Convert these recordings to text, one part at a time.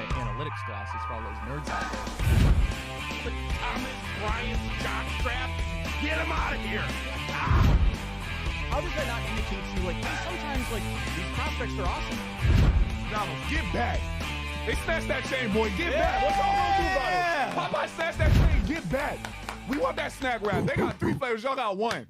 my analytics glasses for all those nerds out there. But Thomas Bryant's jockstrap, get him out of here! How does that not indicate to you, like, hey, sometimes, like, these prospects are awesome? Donald, get back! They snatched that chain, boy. Get back! What y'all gonna do about it? Popeye snatched that chain. Get back! We want that snack wrap. They got 3 flavors. Y'all got 1.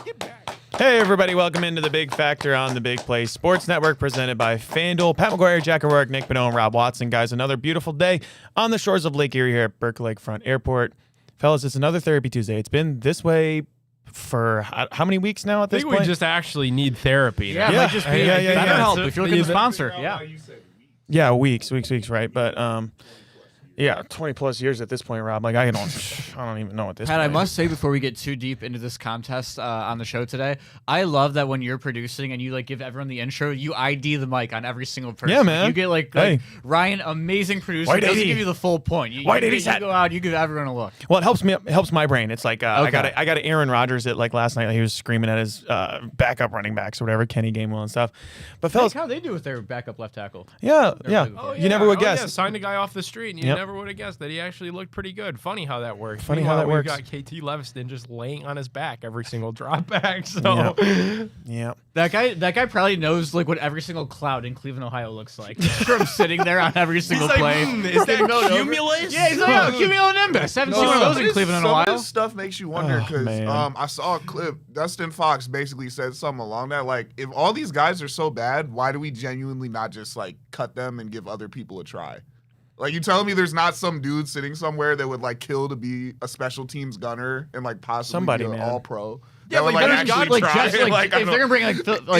Get back! Hey everybody, welcome into the Big Factor on the Big Play Sports Network, presented by FanDuel. Pat McGuire, Jack O'Rourke, Nick Bonneau, and Rob Watson. Guys, another beautiful day on the shores of Lake Erie here at Berkeley Lakefront Airport. Fellas, it's another Therapy Tuesday. It's been this way for how many weeks now at this point? I think we just actually need therapy. Yeah, it might just be BetterHelp if you're looking to sponsor. Yeah, weeks, right? But yeah, 20 plus years at this point, Rob. Like I don't even know at this Pat, point. I must say before we get too deep into this contest on the show today, I love that when you're producing and you like give everyone the intro, you ID the mic on every single person. Yeah, man. You get like Ryan, amazing producer, White doesn't 80. give you the full point. You go out, you give everyone a look. Well, it helps my brain. It's like I got Aaron Rodgers at like last night. He was screaming at his backup running backs or whatever, Kenny Gainwell and stuff. But fellas, how they do with their backup left tackle. Yeah. Oh, You never would guess. Yeah. Signed a guy off the street, and you never would have guessed that he actually looked pretty good. Funny how that works. Funny how that we've works. got KT Leviston just laying on his back every single drop back. So yeah. That guy probably knows like what every single cloud in Cleveland, Ohio looks like from sitting there on every single play. Is that cumulus? Yeah, he's like, cumulonimbus. Haven't seen one of those in Cleveland in a Some while. of this stuff makes you wonder because I saw a clip. Dustin Fox basically said something along that, like, if all these guys are so bad, why do we genuinely not just like cut them and give other people a try? Like, you telling me there's not some dude sitting somewhere that would like kill to be a special teams gunner and like possibly be an all-pro? Yeah, that but would, actually try. Jeff, if they're gonna bring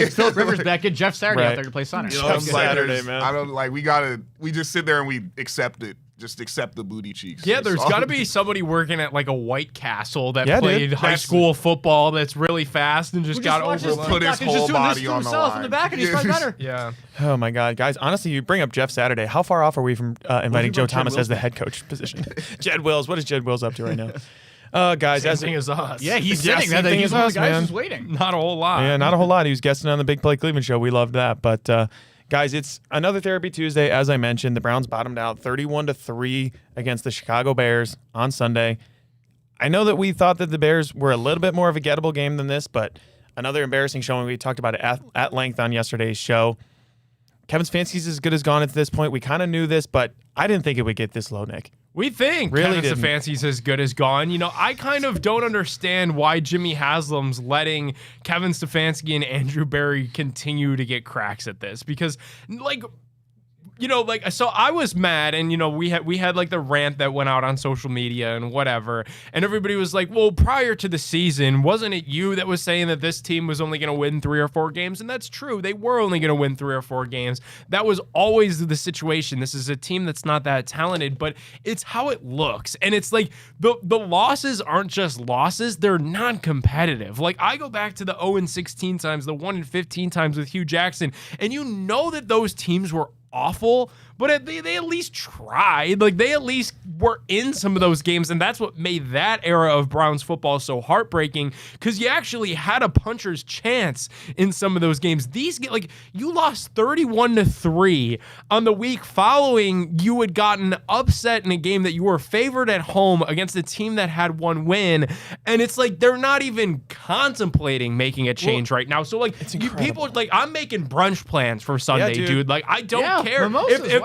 Philip Rivers back, get Jeff Saturday out there to play center. Jeff Saturday, man. I don't like. We just sit there and we accept it. Just accept the booty cheeks. Yeah, there's got to be somebody working at like a White Castle that Yeah, played dude. high school football that's really fast and just got over. Put his whole body on the line. in the back and he's probably better. Yeah. Oh my God, guys! Honestly, you bring up Jeff Saturday. How far off are we from inviting Joe Thomas as the head coach position? Jed Wills. What is Jed Wills up to right now? Guys, Same thing as us. Yeah, he's Yeah, sitting same there. thing He's as one of us, the guys man. who's waiting. Not a whole lot. Yeah, not a whole lot. He was guesting on the Big Play Cleveland show. We loved that. But guys, it's another Therapy Tuesday. As I mentioned, the Browns bottomed out 31-3 against the Chicago Bears on Sunday. I know that we thought that the Bears were a little bit more of a gettable game than this, but another embarrassing showing. We talked about it at length on yesterday's show. Kevin Stefanski's as good as gone at this point. We kind of knew this, but I didn't think it would get this low, Nick. We think Really Kevin didn't. Stefanski's as good as gone. You know, I kind of don't understand why Jimmy Haslam's letting Kevin Stefanski and Andrew Berry continue to get cracks at this because, like, you know, like, so I was mad, and you know, we had like the rant that went out on social media and whatever, and everybody was like, well, prior to the season, wasn't it you that was saying that this team was only going to win 3 or 4 games? And that's true. They were only going to win 3 or 4 games. That was always the situation. This is a team that's not that talented, but it's how it looks. And it's like the losses aren't just losses. They're non-competitive. Like, I go back to the 0-16 times, the 1-15 times with Hugh Jackson, and you know that those teams were awful, but they at least tried. Like, they at least were in some of those games, and that's what made that era of Browns football so heartbreaking, because you actually had a puncher's chance in some of those games. Like, you lost 31-3 on the week following you had gotten upset in a game that you were favored at home against a team that had 1 win, and it's like they're not even contemplating making a change right now. So, like, people, like, I'm making brunch plans for Sunday, dude. Like, I don't care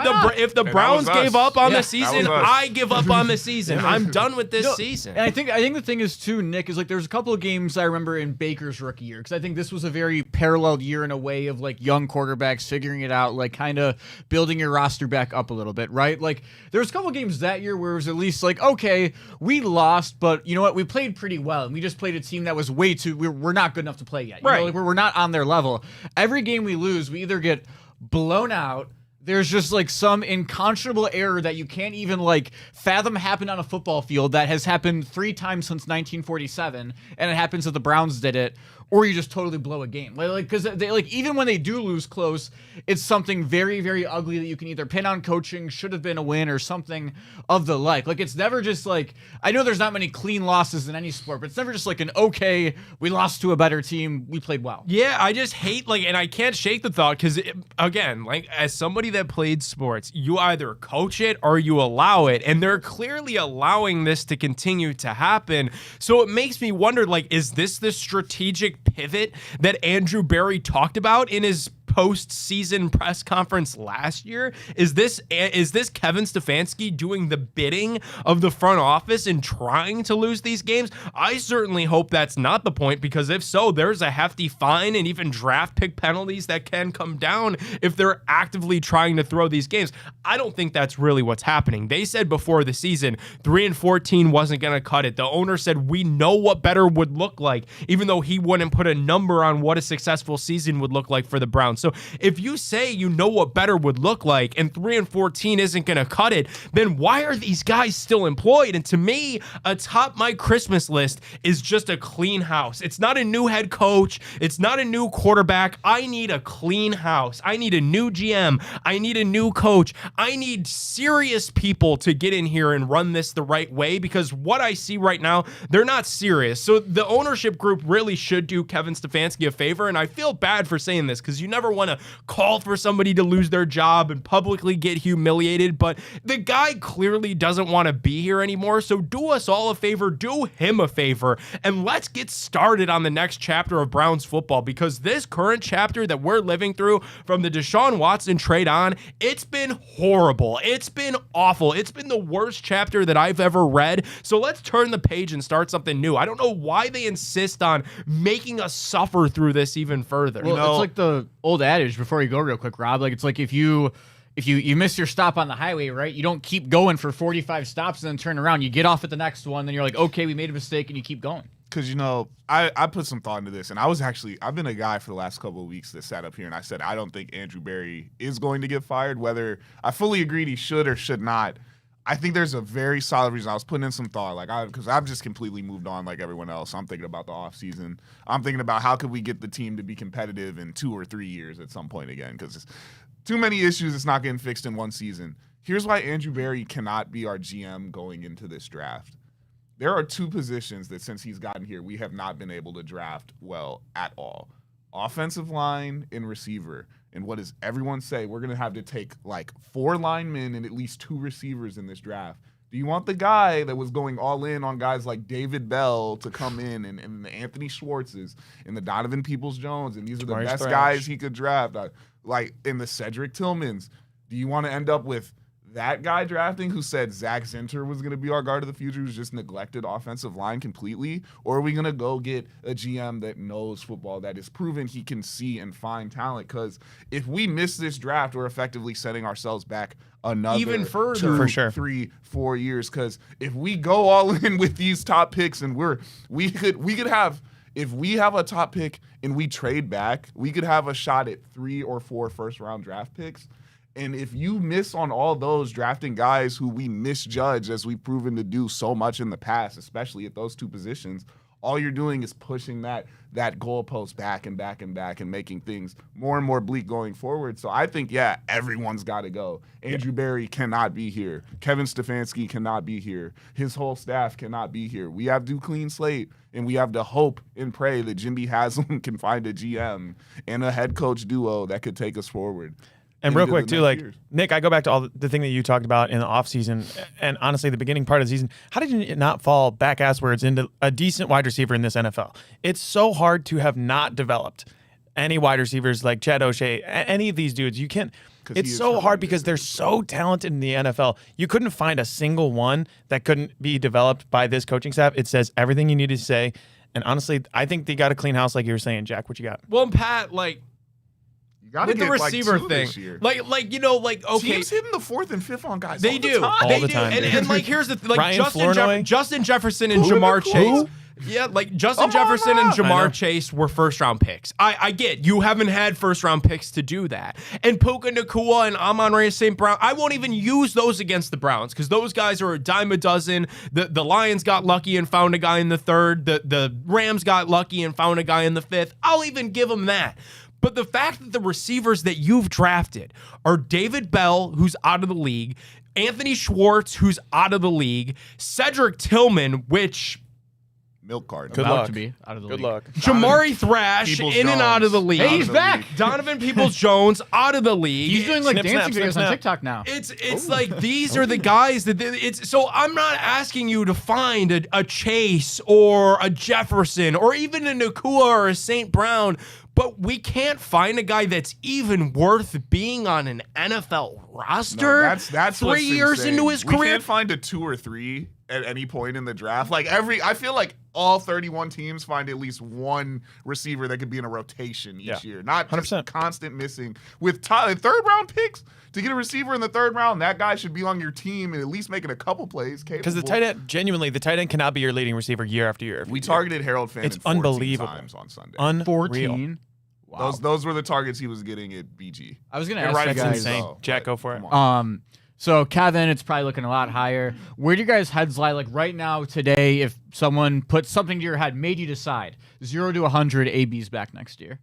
if the Browns gave up on the season. I give up on the season. I'm done with this season. And I think the thing is too, Nick, is like there's a couple of games I remember in Baker's rookie year, because I think this was a very parallel year in a way of like young quarterbacks figuring it out, like kind of building your roster back up a little bit, right? Like there was a couple of games that year where it was at least like, okay, we lost, but you know what? We played pretty well, and we just played a team that was way too. We're not good enough to play yet. You know, like we're not on their level. Every game we lose, we either get blown out. There's just like some inconscionable error that you can't even like fathom happened on a football field that has happened 3 times since 1947, and it happens that the Browns did it, or you just totally blow a game. Like, because they like even when they do lose close, it's something very, very ugly that you can either pin on coaching, should have been a win, or something of the like. Like, it's never just like, I know there's not many clean losses in any sport, but it's never just like an okay, we lost to a better team, we played well. Yeah, I just hate, like, and I can't shake the thought because, again, like, as somebody that played sports, you either coach it or you allow it, and they're clearly allowing this to continue to happen. So it makes me wonder, like, is this the strategic pivot that Andrew Berry talked about in his post-season press conference last year? Is this Kevin Stefanski doing the bidding of the front office and trying to lose these games? I certainly hope that's not the point, because if so, there's a hefty fine and even draft pick penalties that can come down if they're actively trying to throw these games. I don't think that's really what's happening. They said before the season 3-14 wasn't going to cut it. The owner said we know what better would look like, even though he wouldn't put a number on what a successful season would look like for the Browns. So if you say you know what better would look like and 3-14 isn't going to cut it, then why are these guys still employed? And to me, atop my Christmas list is just a clean house. It's not a new head coach. It's not a new quarterback. I need a clean house. I need a new GM. I need a new coach. I need serious people to get in here and run this the right way, because what I see right now, they're not serious. So the ownership group really should do Kevin Stefanski a favor, and I feel bad for saying this because you never want to call for somebody to lose their job and publicly get humiliated, but the guy clearly doesn't want to be here anymore. So do us all a favor, do him a favor, and let's get started on the next chapter of Browns football, because this current chapter that we're living through from the Deshaun Watson trade on, it's been horrible. It's been awful. It's been the worst chapter that I've ever read. So let's turn the page and start something new. I don't know why they insist on making us suffer through this even further. Well, it's like the old adage, before you go real quick, Rob, like it's like if you miss your stop on the highway, right? You don't keep going for 45 stops and then turn around. You get off at the next one, then you're like, okay, we made a mistake, and you keep going. Because, I put some thought into this, and I've been a guy for the last couple of weeks that sat up here and I said, I don't think Andrew Berry is going to get fired, whether I fully agreed he should or should not. I think there's a very solid reason. I was putting in some thought, because I've just completely moved on like everyone else. I'm thinking about the offseason. I'm thinking about how could we get the team to be competitive in 2 or 3 years at some point again, because too many issues. It's not getting fixed in one season. Here's why Andrew Berry cannot be our GM going into this draft. There are 2 positions that since he's gotten here, we have not been able to draft well at all. Offensive line and receiver. And what does everyone say? We're going to have to take like 4 linemen and at least 2 receivers in this draft. Do you want the guy that was going all in on guys like David Bell to come in and the Anthony Schwartzes and the Donovan Peoples-Jones, and these are the best guys he could draft, like in the Cedric Tillmans? Do you want to end up with that guy drafting who said Zach Zinter was going to be our guard of the future, who's just neglected offensive line completely? Or are we going to go get a GM that knows football, that is proven he can see and find talent? Because if we miss this draft, we're effectively setting ourselves back another even further, 2, for sure, 3, 4 years. Because if we go all in with these top picks, and we could have, if we have a top pick and we trade back, we could have a shot at 3 or 4 first-round draft picks. And if you miss on all those, drafting guys who we misjudge, as we've proven to do so much in the past, especially at those 2 positions, all you're doing is pushing that goalpost back and back and back and making things more and more bleak going forward. So I think, everyone's got to go. Andrew Berry cannot be here. Kevin Stefanski cannot be here. His whole staff cannot be here. We have to do clean slate, and we have to hope and pray that Jimmy Haslam can find a GM and a head coach duo that could take us forward. And real quick, too, Nick, I go back to all the thing that you talked about in the offseason, and honestly, the beginning part of the season. How did you not fall back asswards into a decent wide receiver in this NFL? It's so hard to have not developed any wide receivers like Chad O'Shea, any of these dudes. You can't. It's so hard because they're so talented in the NFL. You couldn't find a single one that couldn't be developed by this coaching staff. It says everything you need to say. And honestly, I think they got a clean house, like you were saying, Jack. What you got? Well, Pat, with the receiver thing, okay, teams hitting the 4th and 5th on guys. They do all the time. And here's the thing, Justin Jefferson and Jamar Chase. Yeah, like Justin Jefferson and Jamar Chase were first-round picks. I get you haven't had first-round picks to do that. And Puka Nacua and Amon-Ra St. Brown, I won't even use those against the Browns because those guys are a dime a dozen. The Lions got lucky and found a guy in the third. The Rams got lucky and found a guy in the fifth. I'll even give them that. But the fact that the receivers that you've drafted are David Bell, who's out of the league, Anthony Schwartz, who's out of the league, Cedric Tillman, which... Milk carton. Good About luck. to be out of the Good league. luck. Jamari Thrash in and out of the league. Hey, he's back. Donovan Peoples-Jones out of the league. He's doing like Snip, dancing snap, videos snip, on snap. TikTok now. It's like these are the guys that it's so I'm not asking you to find a Chase or a Jefferson or even a Nacua or a St. Brown, but we can't find a guy that's even worth being on an NFL roster. No, that's 3 what's years insane. into his We career. can't find a 2 or 3 at any point in the draft. Like I feel like all 31 teams find at least one receiver that could be in a rotation each year, not just 100%. constant missing. With third-round picks to get a receiver in the third round, that guy should be on your team and at least making a couple plays. Because the tight end, genuinely, the tight end cannot be your leading receiver year after year. We targeted Harold Fannin It's 14 unbelievable. times on Sunday. Unreal. 14. Wow. Those were the targets he was getting at BG. I was gonna And ask you rightfully guys. insane. so, Jack, but go for it. come on. So Kevin, it's probably looking a lot higher. Where do you guys' heads lie? Like right now, today, if someone put something to your head, made you decide 0 to 100, AB's back next year.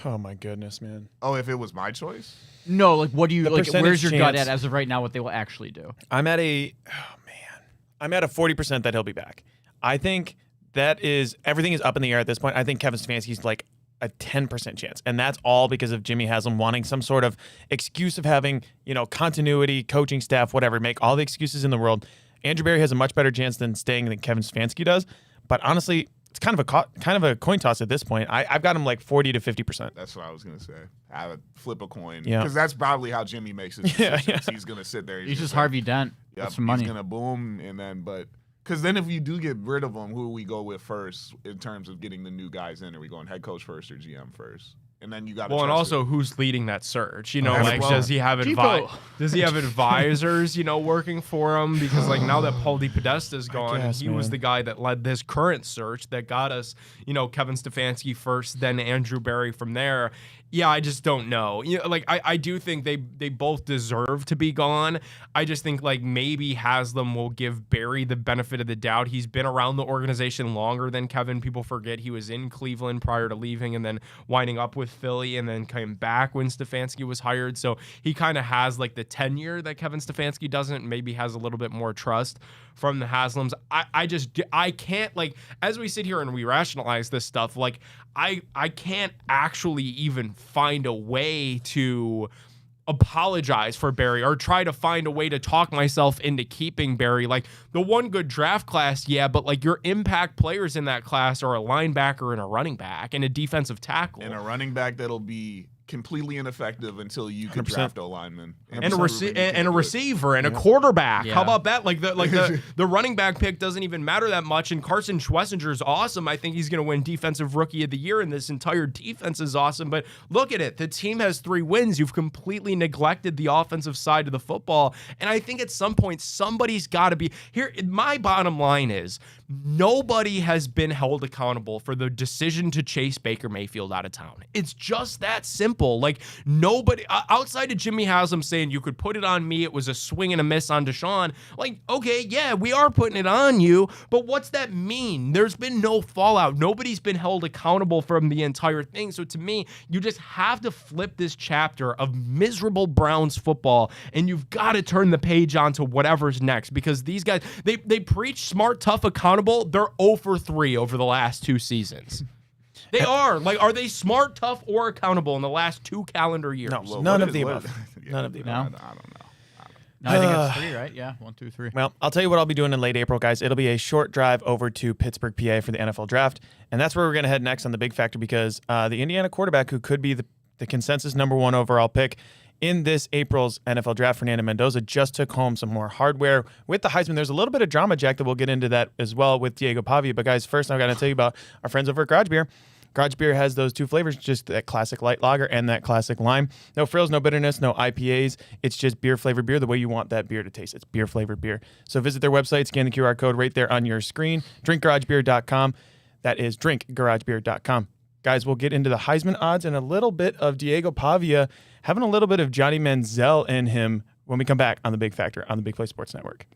Oh my goodness, man. Oh, if it was my choice? No, like what do you The like? percentage Where's your gut chance- at as of right now? What they will actually do? I'm at a 40% that he'll be back. I think everything is up in the air at this point. I think Kevin Stefanski's like a 10% chance. And that's all because of Jimmy Haslam wanting some sort of excuse of having, continuity, coaching staff, whatever, make all the excuses in the world. Andrew Berry has a much better chance than staying than Kevin Stefanski does. But honestly, it's kind of a coin toss at this point. I've got him like 40 to 50%. That's what I was gonna say. I would flip a coin. Yeah. Because that's probably how Jimmy makes his Yeah, decisions. yeah. He's gonna sit there. He's just like, Harvey Dent. Yep, That's some money. He's gonna boom, and then because then if we do get rid of him, who do we go with first in terms of getting the new guys in? Are we going head coach first or GM first? And then you got Well, and also who's leading that search? That's Like well. does he have Depot. does he have advisors, working for him? Because like now that Paul DePodesta's gone, guess, he was man. the guy that led this current search that got us, Kevin Stefanski first, then Andrew Berry from there. Yeah, I just don't know. I do think they both deserve to be gone. I just think like maybe Haslam will give Berry the benefit of the doubt. He's been around the organization longer than Kevin. People forget he was in Cleveland prior to leaving and then winding up with Philly and then came back when Stefanski was hired. So he kind of has like the tenure that Kevin Stefanski doesn't. Maybe has a little bit more trust from the Haslams. I can't, like, as we sit here and we rationalize this stuff, like I can't actually even find a way to apologize for Berry or try to find a way to talk myself into keeping Berry. Like the one good draft class, yeah, but like your impact players in that class are a linebacker and a running back and a defensive tackle. and a running back that'll be completely ineffective until you can 100%. draft a lineman and a prove that you can and a do it. receiver and a quarterback. Yeah. How about that? Like the running back pick doesn't even matter that much. And Carson Schwessinger is awesome. I think he's going to win Defensive Rookie of the Year, and this entire defense is awesome. But look at it. The team has 3 wins. You've completely neglected the offensive side of the football. And I think at some point somebody's got to be here. My bottom line is nobody has been held accountable for the decision to chase Baker Mayfield out of town. It's just that simple. Like nobody outside of Jimmy Haslam saying you could put it on me. It was a swing and a miss on Deshaun. Like, okay, yeah, we are putting it on you, but what's that mean? There's been no fallout. Nobody's been held accountable from the entire thing. So to me, you just have to flip this chapter of miserable Browns football and you've got to turn the page on to whatever's next because these guys, they preach smart, tough, accountable. They're 0 for 3 over the last 2 seasons. They are. Like, are they smart, tough, or accountable in the last 2 calendar years? No, Well, none what of the is- what- above. yeah, None of the No? above. I don't know. No, I think it's 3, right? Yeah, 1, 2, 3. Well, I'll tell you what I'll be doing in late April, guys. It'll be a short drive over to Pittsburgh, PA for the NFL draft. And that's where we're going to head next on the big factor because the Indiana quarterback who could be the consensus number 1 overall pick in this April's NFL draft, Fernando Mendoza, just took home some more hardware with the Heisman. There's a little bit of drama, Jack, that we'll get into that as well with Diego Pavia. But guys, first I've got to tell you about our friends over at Garage Beer. Garage Beer has those two flavors, just that classic light lager and that classic lime. No frills, no bitterness, no IPAs. It's just beer-flavored beer the way you want that beer to taste. It's beer-flavored beer. So visit their website, scan the QR code right there on your screen, drinkgaragebeer.com. That is drinkgaragebeer.com. Guys, we'll get into the Heisman odds and a little bit of Diego Pavia having a little bit of Johnny Manziel in him when we come back on The Big Factor on the Big Play Sports Network.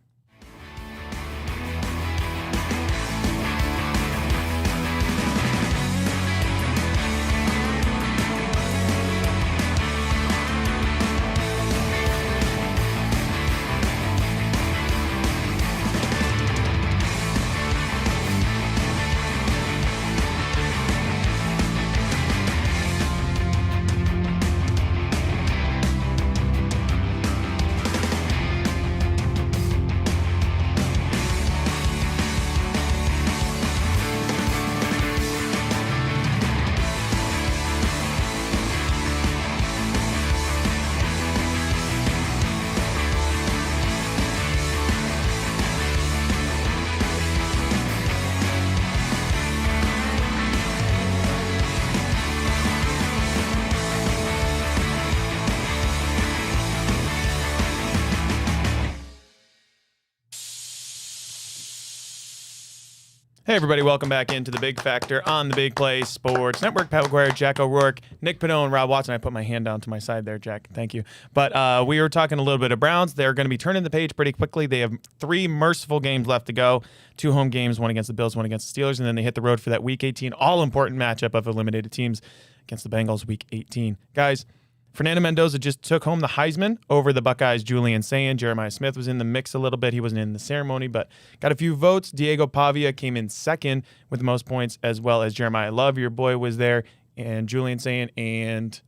Hey, everybody. Welcome back into The Big Factor on the Big Play Sports Network. Pat McGuire, Jack O'Rourke, Nick Pinot, Rob Watson. I put my hand down to my side there, Jack. Thank you. But we were talking a little bit of Browns. They're going to be turning the page pretty quickly. They have 3 merciful games left to go. 2 home games, 1 against the Bills, 1 against the Steelers, and then they hit the road for that Week 18 all-important matchup of eliminated teams against the Bengals Week 18. Guys, Fernando Mendoza just took home the Heisman over the Buckeyes' Julian Sayin. Jeremiah Smith was in the mix a little bit. He wasn't in the ceremony, but got a few votes. Diego Pavia came in second with the most points, as well as Jeremiah Love, your boy, was there, and Julian Sayin, and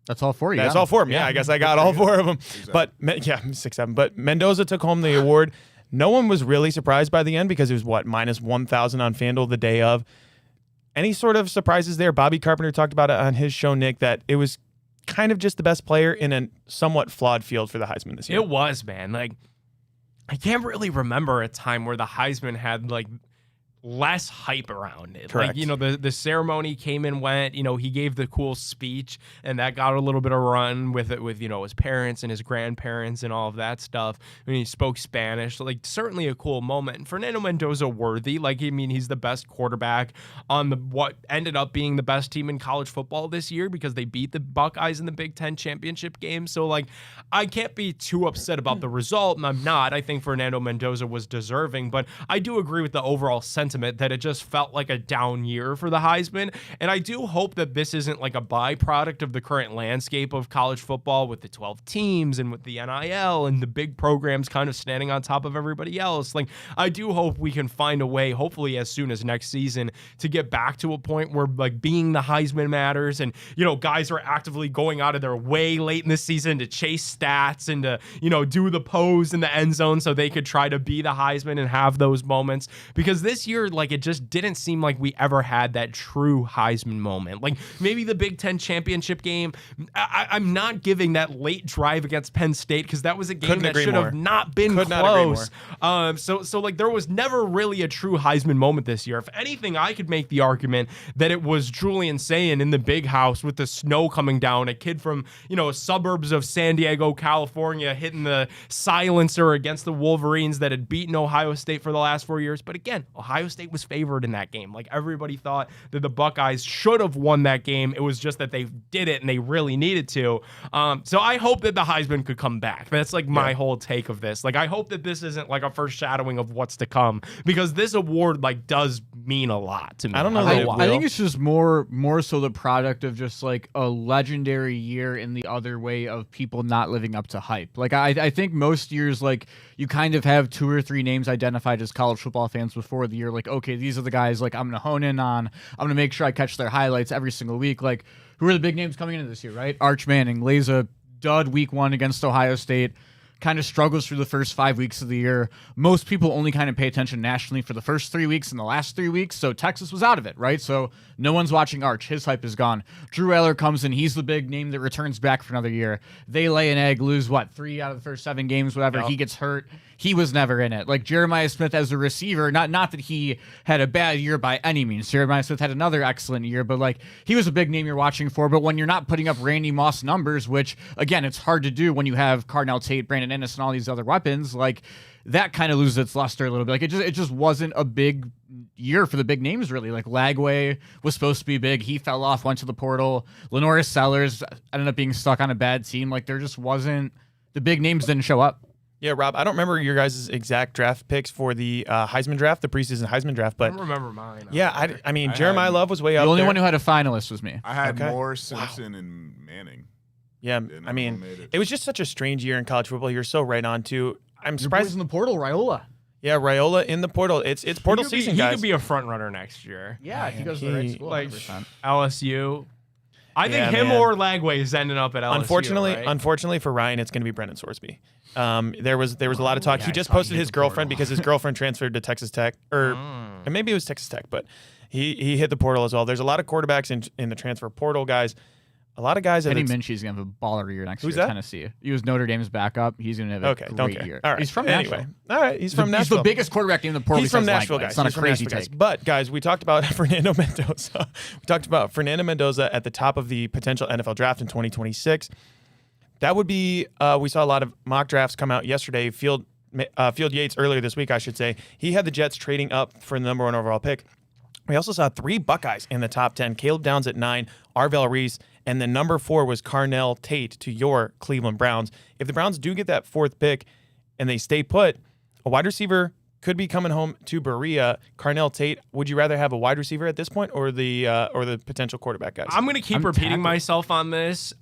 that's all 4 of you. That's all 4 of them. Yeah, I guess I got all 4 of them. Exactly. But 6, 7. But Mendoza took home the award. No one was really surprised by the end because it was minus 1,000 on FanDuel the day of. Any sort of surprises there? Bobby Carpenter talked about it on his show, Nick, that it was kind of just the best player in a somewhat flawed field for the Heisman this year. It was, man. Like, I can't really remember a time where the Heisman had like less hype around it. Correct. Like, the ceremony came and went. He gave the cool speech, and that got a little bit of run with it, with his parents and his grandparents and all of that stuff. I mean, he spoke Spanish. Like, certainly a cool moment. And Fernando Mendoza worthy. Like, I mean, he's the best quarterback on what ended up being the best team in college football this year because they beat the Buckeyes in the Big Ten championship game. So, like, I can't be too upset about the result, and I'm not. I think Fernando Mendoza was deserving, but I do agree with the overall sentiment that it just felt like a down year for the Heisman. And I do hope that this isn't like a byproduct of the current landscape of college football with the 12 teams and with the NIL and the big programs kind of standing on top of everybody else. Like, I do hope we can find a way, hopefully as soon as next season, to get back to a point where like being the Heisman matters and, guys are actively going out of their way late in the season to chase stats and to, do the pose in the end zone so they could try to be the Heisman and have those moments. Because this year, like, it just didn't seem like we ever had that true Heisman moment. Like, maybe the Big Ten championship game, I'm not giving that late drive against Penn State because that was a game that should have not been close. So like, there was never really a true Heisman moment this year. If anything, I could make the argument that it was Julian Sayin in the big house with the snow coming down, a kid from, suburbs of San Diego, California, hitting the silencer against the Wolverines that had beaten Ohio State for the last 4 years. But again, Ohio State was favored in that game. Like, everybody thought that the Buckeyes should have won that game. It was just that they did it and they really needed to. So I hope that the Heisman could come back. That's like my whole take of this. Like, I hope that this isn't like a foreshadowing of what's to come because this award like does mean a lot to me. I don't know that it will. I think it's just more so the product of just like a legendary year in the other way of people not living up to hype. Like, I think most years, like, you kind of have 2 or 3 names identified as college football fans before the year. Like, okay, these are the guys like I'm going to hone in on. I'm going to make sure I catch their highlights every single week. Like, who are the big names coming into this year, right? Arch Manning lays a dud week 1 against Ohio State. kind of struggles through the first 5 weeks of the year. Most people only kind of pay attention nationally for the first 3 weeks and the last 3 weeks. So Texas was out of it, right? So no one's watching Arch. His hype is gone. Drew Eller comes in. He's the big name that returns back for another year. They lay an egg, lose 3 out of the first 7 games, whatever. Yep. He gets hurt. He was never in it. Like Jeremiah Smith as a receiver, not that he had a bad year by any means. Jeremiah Smith had another excellent year, but like he was a big name you're watching for. But when you're not putting up Randy Moss numbers, which again, it's hard to do when you have Cardinal Tate, Brandon Ennis, and all these other weapons, like that kind of loses its luster a little bit. Like it just wasn't a big year for the big names, really. Like Lagway was supposed to be big. He fell off, went to the portal. Lenoris Sellers ended up being stuck on a bad team. Like there just wasn't, the big names didn't show up. Yeah, Rob, I don't remember your guys' exact draft picks for the Heisman draft, the preseason Heisman draft, but I don't remember mine. Yeah, I mean, Jeremiah Love was way up there. The only there. one who had a finalist was me. I had Moore, Simpson, and Manning. Yeah, I mean, it was just such a strange year in college football. You're so right on, too. I'm surprised. In the portal, Raiola. Yeah, Raiola in the portal. It's portal season, guys. He could be a front runner next year. Yeah, if he goes to the right school. Like 100%. LSU. I think him or Lagway is ending up at LSU. Unfortunately for Ryan, it's going to be Brendan Sorsby. There was a lot of talk. He just posted his girlfriend because his girlfriend transferred to Texas Tech, and maybe it was Texas Tech, but he hit the portal as well. There's a lot of quarterbacks in the transfer portal, guys. A lot of guys. Kenny Minchie's going to have a baller year next year at Tennessee. He was Notre Dame's backup. He's going to have a great year. All right. He's from Nashville. All right, he's from Nashville. He's the biggest quarterback in the portal. He's from Nashville, guys. It's not a crazy take. But, guys, we talked about Fernando Mendoza. We talked about Fernando Mendoza at the top of the potential NFL draft in 2026. That would be, we saw a lot of mock drafts come out yesterday. Field Yates earlier this week, I should say. He had the Jets trading up for the number 1 overall pick. We also saw 3 Buckeyes in the top 10. Caleb Downs at 9, Arvell Reese, and then number 4 was Carnell Tate to your Cleveland Browns. If the Browns do get that 4th pick and they stay put, a wide receiver could be coming home to Berea. Carnell Tate, would you rather have a wide receiver at this point or the potential quarterback guys? I'm going to keep repeating myself on this.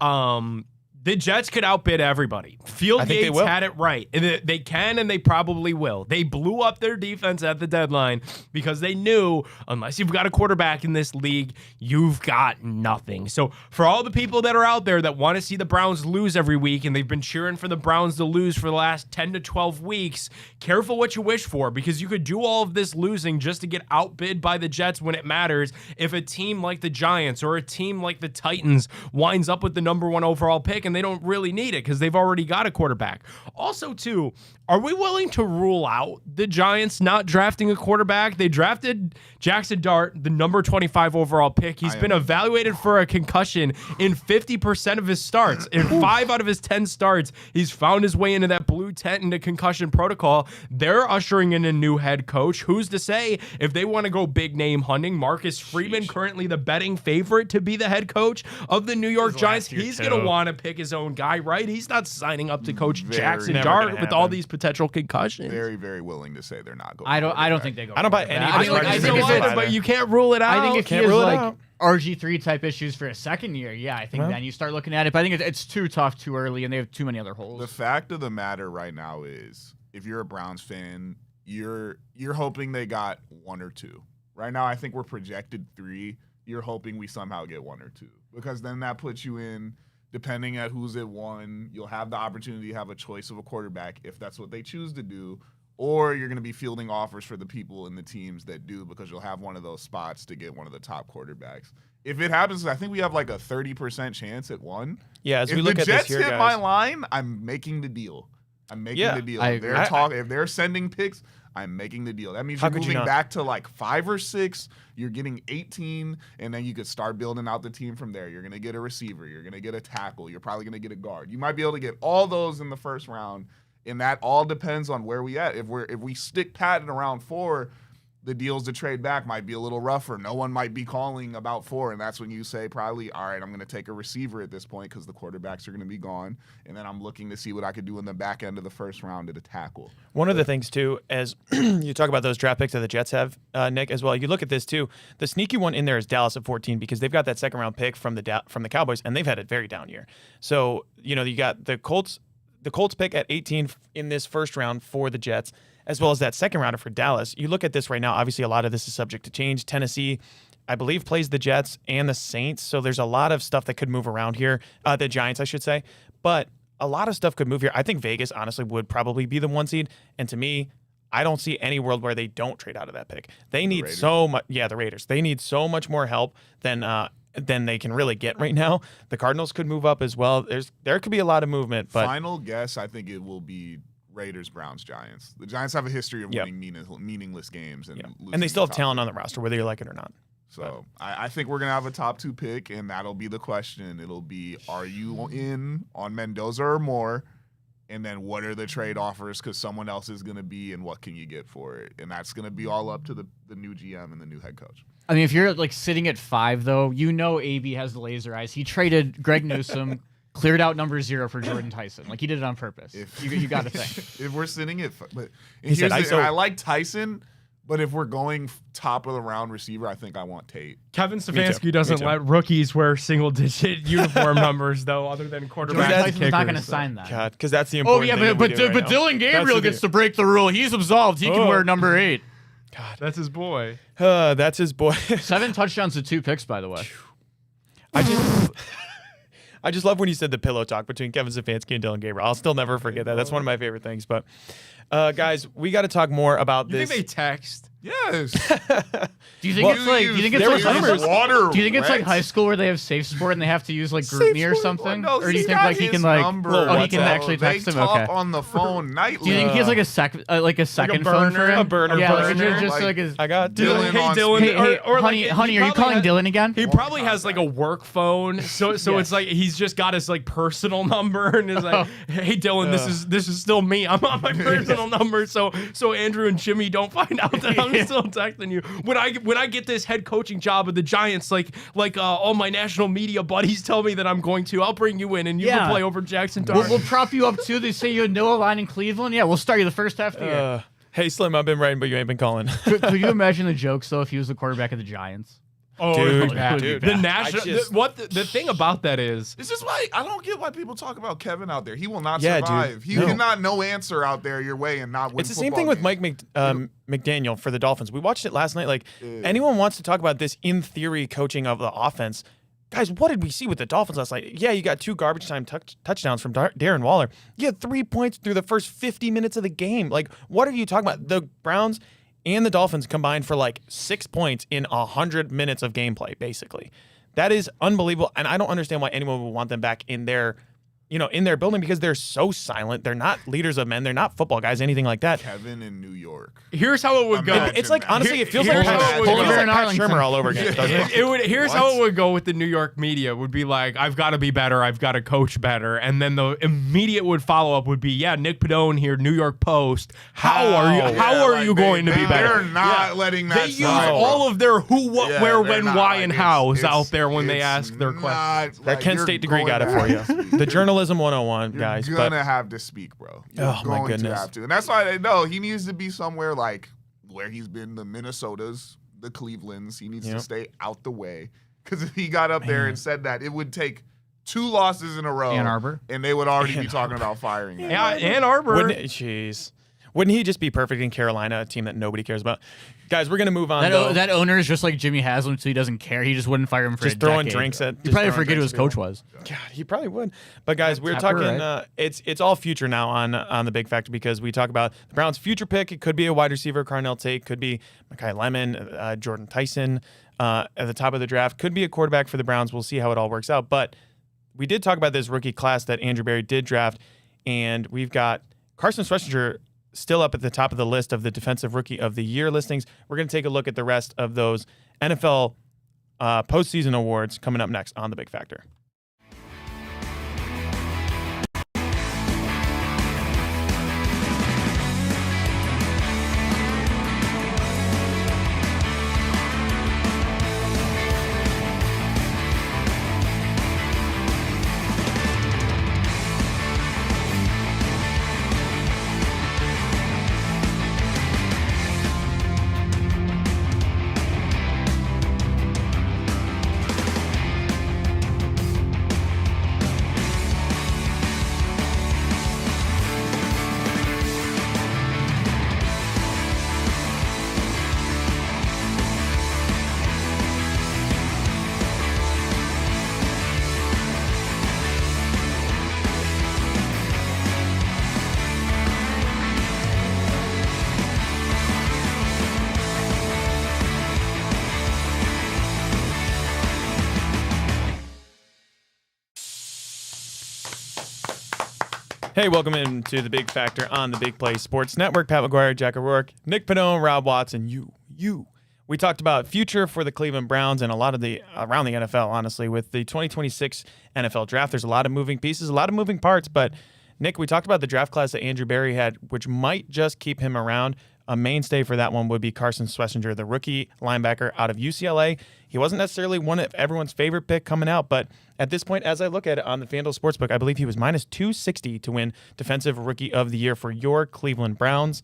The Jets could outbid everybody. Field Yates had it right. They can and they probably will. They blew up their defense at the deadline because they knew unless you've got a quarterback in this league, you've got nothing. So for all the people that are out there that want to see the Browns lose every week and they've been cheering for the Browns to lose for the last 10 to 12 weeks, careful what you wish for because you could do all of this losing just to get outbid by the Jets when it matters if a team like the Giants or a team like the Titans winds up with the number 1 overall pick and they don't really need it because they've already got a quarterback. Also, too, are we willing to rule out the Giants not drafting a quarterback? They drafted Jackson Dart, the number 25 overall pick. He's been evaluated for a concussion in 50% of his starts. In 5 out of his 10 starts, he's found his way into that blue tent into concussion protocol. They're ushering in a new head coach. Who's to say if they want to go big name hunting? Marcus Freeman, currently the betting favorite to be the head coach of the New York Giants. He's going to want to pick his own guy, right? He's not signing up to coach Jackson Dart with all these potential concussions. Very, very willing to say they're not going. I don't think they go. I don't buy any. I think either, but you can't rule it out. I think if he has like RG3 type issues for a second year, yeah, I think then you start looking at it. But I think it's too tough, too early, and they have too many other holes. The fact of the matter right now is, if you're a Browns fan, you're hoping they got 1 or 2. Right now, I think we're projected 3. You're hoping we somehow get 1 or 2 because then that puts you in. Depending at who's at 1, you'll have the opportunity to have a choice of a quarterback if that's what they choose to do, or you're going to be fielding offers for the people in the teams that do because you'll have one of those spots to get one of the top quarterbacks. If it happens, I think we have like a 30% chance at 1. Yeah, as if we look the at Jets this here, hit my line, I'm making the deal. The deal. If they're sending picks, I'm making the deal. That means you're moving back to like 5 or 6. You're getting 18, and then you could start building out the team from there. You're going to get a receiver. You're going to get a tackle. You're probably going to get a guard. You might be able to get all those in the first round, and that all depends on where we at. If we stick pat in around 4, the deals to trade back might be a little rougher. No one might be calling about 4, and that's when you say probably, all right, I'm going to take a receiver at this point because the quarterbacks are going to be gone, and then I'm looking to see what I could do in the back end of the first round at a tackle. One of the things, too, as you talk about those draft picks that the Jets have, Nick, as well, you look at this, too. The sneaky one in there is Dallas at 14 because they've got that second-round pick from the Cowboys, and they've had a very down year. So, you got the Colts pick at 18 in this first round for the Jets, as well as that second rounder for Dallas. You look at this right now, obviously a lot of this is subject to change. Tennessee, I believe, plays the Jets and the Saints, so there's a lot of stuff that could move around here. The Giants, I should say. But a lot of stuff could move here. I think Vegas, honestly, would probably be the 1 seed. And to me, I don't see any world where they don't trade out of that pick. They need so much. Yeah, the Raiders. They need so much more help than they can really get right now. The Cardinals could move up as well. There could be a lot of movement. But final guess, I think it will be Raiders, Browns, Giants. The Giants have a history of winning meaningless games, and they still have talent on the roster, whether you like it or not. So I think we're going to have a top 2 pick, and that'll be the question. It'll be, are you in on Mendoza or more? And then what are the trade offers because someone else is going to be, and what can you get for it? And that's going to be all up to the new GM and the new head coach. I mean, if you're like sitting at 5, though, AB has the laser eyes. He traded Greg Newsome, cleared out number 0 for Jordan Tyson. Like, he did it on purpose. You got to think. If we're sitting at I like Tyson, but if we're going top of the round receiver, I think I want Tate. Kevin Stefanski doesn't let rookies wear single-digit uniform numbers, though, other than quarterbacks. Tyson's not going to sign that. God, because that's the important thing. But Dylan Gabriel gets to break the rule. He's absolved. He can wear number 8. God, that's his boy. That's his boy. 7 touchdowns to 2 picks, by the way. I just love when you said the pillow talk between Kevin Stefanski and Dylan Gabriel. I'll still never forget that. That's one of my favorite things. But guys, we got to talk more about this. You think they text? Yes. Do you think it's like? Do you think it's like water? Do you think it's like high school where they have safe sport and they have to use like GroupMe or something? No, or do you think like he can like? He can actually they text him. talk Okay. on the phone nightly. Do you think he has like a second phone for him? A burner. Yeah, burner. just like his. I got Dylan. Hey, Dylan. Hey, or honey, like, honey, are you calling Dylan again? He probably has like a work phone, so it's like he's just got his like personal number and is like, hey Dylan, this is still me. I'm on my personal number, so Andrew and Jimmy don't find out that I'm still texting you. When I get this head coaching job at the Giants, like all my national media buddies tell me that I'm going to, I'll bring you in and you can play over Jackson Dart. We'll prop you up too. They say you had Noah line in Cleveland. Yeah, we'll start you the first half of the year. Hey Slim, I've been writing, but you ain't been calling. Could you imagine the jokes though if he was the quarterback of the Giants? Oh, dude. The national. The thing about that is, this is why I don't get why people talk about Kevin out there. He will not survive. He cannot no answer out there your way and not win. It's the same thing with Mike McDaniel for the Dolphins. We watched it last night. Like anyone wants to talk about this in theory coaching of the offense. Guys, what did we see with the Dolphins last night? Yeah, you got 2 garbage time touchdowns from Darren Waller. You had 3 points through the first 50 minutes of the game. Like, what are you talking about? The Browns and the Dolphins combined for like 6 points in 100 minutes of gameplay, basically. That is unbelievable, and I don't understand why anyone would want them back in their building because they're so silent. They're not leaders of men. They're not football guys, anything like that. Kevin in New York. Here's how it would go. It's like, honestly, it feels like Here's Pat how it would go. Shermer all over again, doesn't it? Here's how it would go with the New York media. Would be like, I've got to be better. I've got to coach better. And then the immediate follow up would be, yeah, Nick Padone here, New York Post. How are you going to be better? They're not letting that. They use all of their who, what, where, when, why, and hows out there when they ask their questions. That Kent State degree got it for you. The journalism 101. Guys, you're gonna have to speak, bro. You're my goodness. to have to. And that's why I know he needs to be somewhere like where he's been, the Minnesotas, the Clevelands. He needs to stay out the way. Because if he got up there and said that, it would take 2 losses in a row. Ann Arbor. And they would already be talking about firing him. Yeah, Ann Arbor. Wouldn't he just be perfect in Carolina, a team that nobody cares about? Guys, we're going to move on. That owner is just like Jimmy Haslam, so he doesn't care. He just wouldn't fire him for just throwing drinks at. You probably forget who his coach was. God, he probably would. But guys, we're talking. Right? It's all future now on the Big Factor because we talk about the Browns' future pick. It could be a wide receiver, Carnell Tate. Could be Mekhi Lemon, Jordan Tyson at the top of the draft. Could be a quarterback for the Browns. We'll see how it all works out. But we did talk about this rookie class that Andrew Berry did draft, and we've got Carson Schwarzenegger still up at the top of the list of the Defensive Rookie of the Year listings. We're going to take a look at the rest of those NFL postseason awards coming up next on The Big Factor. Hey, welcome into the Big Factor on the Big Play Sports Network. Pat McGuire, Jack O'Rourke, Nick Pannone, Rob Watson, you. We talked about future for the Cleveland Browns and a lot of the around the NFL, honestly, with the 2026 NFL draft. There's a lot of moving pieces, a lot of moving parts, but Nick, we talked about the draft class that Andrew Berry had, which might just keep him around. A mainstay for that one would be Carson Schlesinger, the rookie linebacker out of UCLA. He wasn't necessarily one of everyone's favorite pick coming out, but at this point, as I look at it on the FanDuel Sportsbook, I believe he was minus 260 to win Defensive Rookie of the Year for your Cleveland Browns.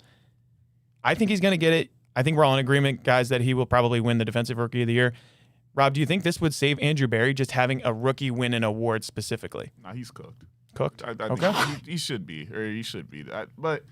I think he's going to get it. I think we're all in agreement, guys, that he will probably win the Defensive Rookie of the Year. Rob, do you think this would save Andrew Berry just having a rookie win an award specifically? Nah, he's cooked. Cooked? Okay. He should be, or he should be. But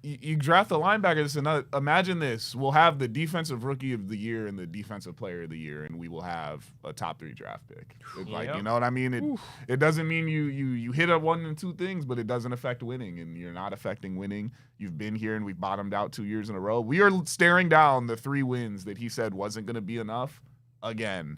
you draft a linebacker. This another. Imagine this: we'll have the Defensive Rookie of the Year and the Defensive Player of the Year, and we will have a top 3 draft pick. Like, you know what I mean? It doesn't mean you hit up one and two things, but it doesn't affect winning, and you're not affecting winning. You've been here, and we've bottomed out 2 years in a row. We are staring down the 3 wins that he said wasn't going to be enough again.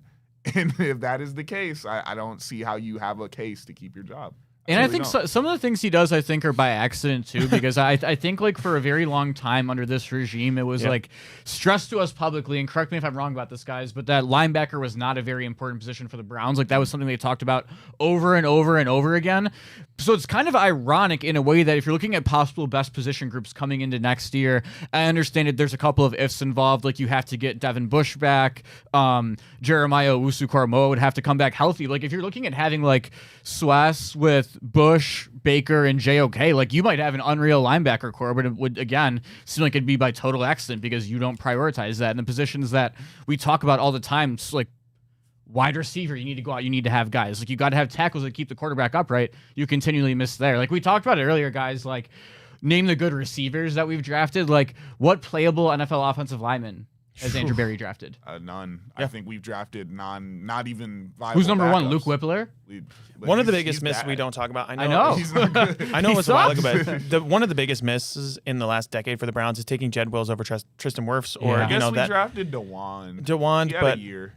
And if that is the case, I don't see how you have a case to keep your job. And I think some of the things he does, I think, are by accident, too, because I think, like, for a very long time under this regime, it was, like, stressed to us publicly, and correct me if I'm wrong about this, guys, but that linebacker was not a very important position for the Browns. Like, that was something they talked about over and over and over again. So it's kind of ironic in a way that if you're looking at possible best position groups coming into next year, I understand that there's a couple of ifs involved. Like, you have to get Devin Bush back. Jeremiah Owusu-Koramoah would have to come back healthy. Like, if you're looking at having, like, Swass with Bush, Baker, and JOK, like, you might have an unreal linebacker core, but it would, again, seem like it'd be by total accident because you don't prioritize that. And the positions that we talk about all the time, like wide receiver, you need to go out, you need to have guys. Like, you got to have tackles that keep the quarterback upright. You continually miss there. Like, we talked about it earlier, guys, like, name the good receivers that we've drafted. Like, what playable NFL offensive lineman has Andrew Berry drafted? None. Yeah. I think we've drafted not even viable. Who's number backups. 1? Luke Whippler? One of the biggest misses we don't talk about. I know. He's not good. I know it was a while ago, but one of the biggest misses in the last decade for the Browns is taking Jed Wills over Tristan Wirfs. Or, I guess we drafted DeWan. He had but a year.